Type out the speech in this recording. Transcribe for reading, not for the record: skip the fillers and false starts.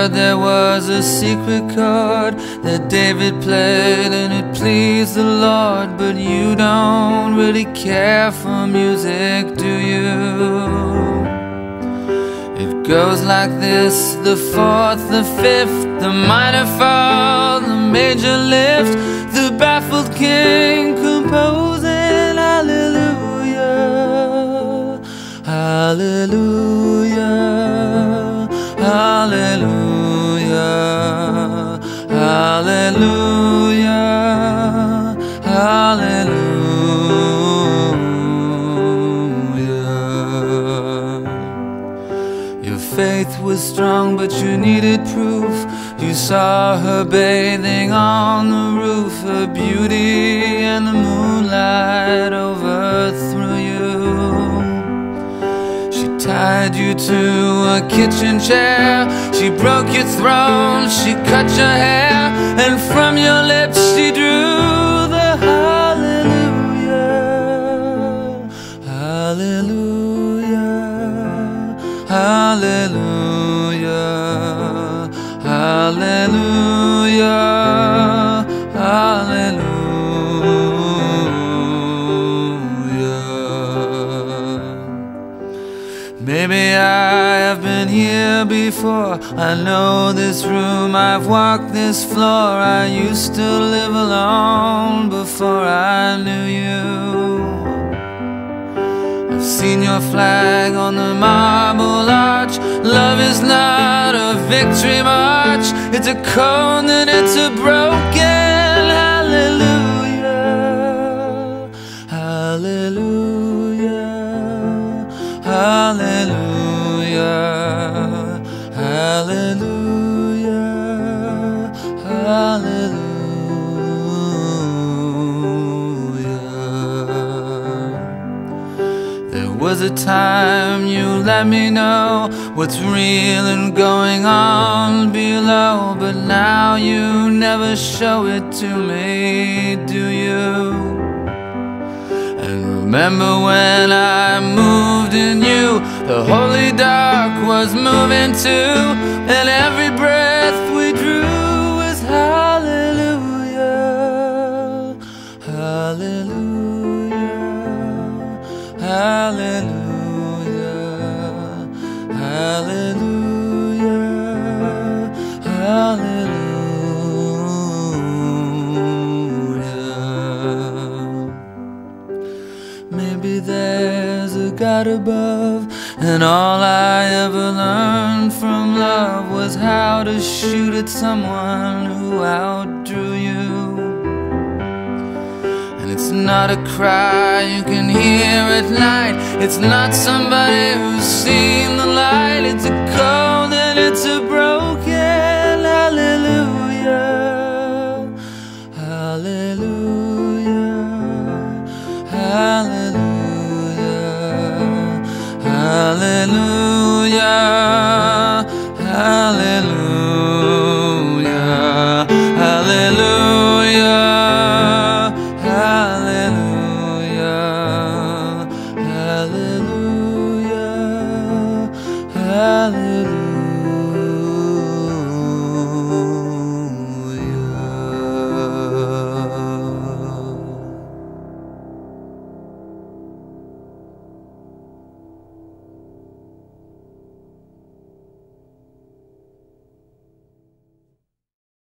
heard there was a secret chord that David played and it pleased the Lord. But you don't really care for music, do you? It goes like this: the fourth, the fifth, the minor fall, the major lift, the baffled king composing hallelujah, hallelujah, hallelujah, hallelujah, hallelujah. Your faith was strong, but you needed proof. You saw her bathing on the roof. Her beauty and the moonlight overthrew you. She tied you to a kitchen chair. She broke your throne, she cut your hair, and from your lips she drew the hallelujah, hallelujah, hallelujah, hallelujah, hallelujah. Maybe I have been here before. I know this room, I've walked this floor. I used to live alone before I knew you. I've seen your flag on the marble arch. Love is not a victory march. It's a cold and it's a broken hallelujah, hallelujah, hallelujah, hallelujah, hallelujah. There was a time you let me know what's real and going on below, but now you never show it to me, do you? And remember when I moved in you, the holy dark was moving too, and every breath we drew was hallelujah, hallelujah, hallelujah, hallelujah, hallelujah. Maybe there's a God above, and all I ever learned from love was how to shoot at someone who outdrew you. And it's not a cry you can hear at night. It's not somebody who's seen the light. It's a cold and it's a broken hallelujah, hallelujah, hallelujah, hallelujah.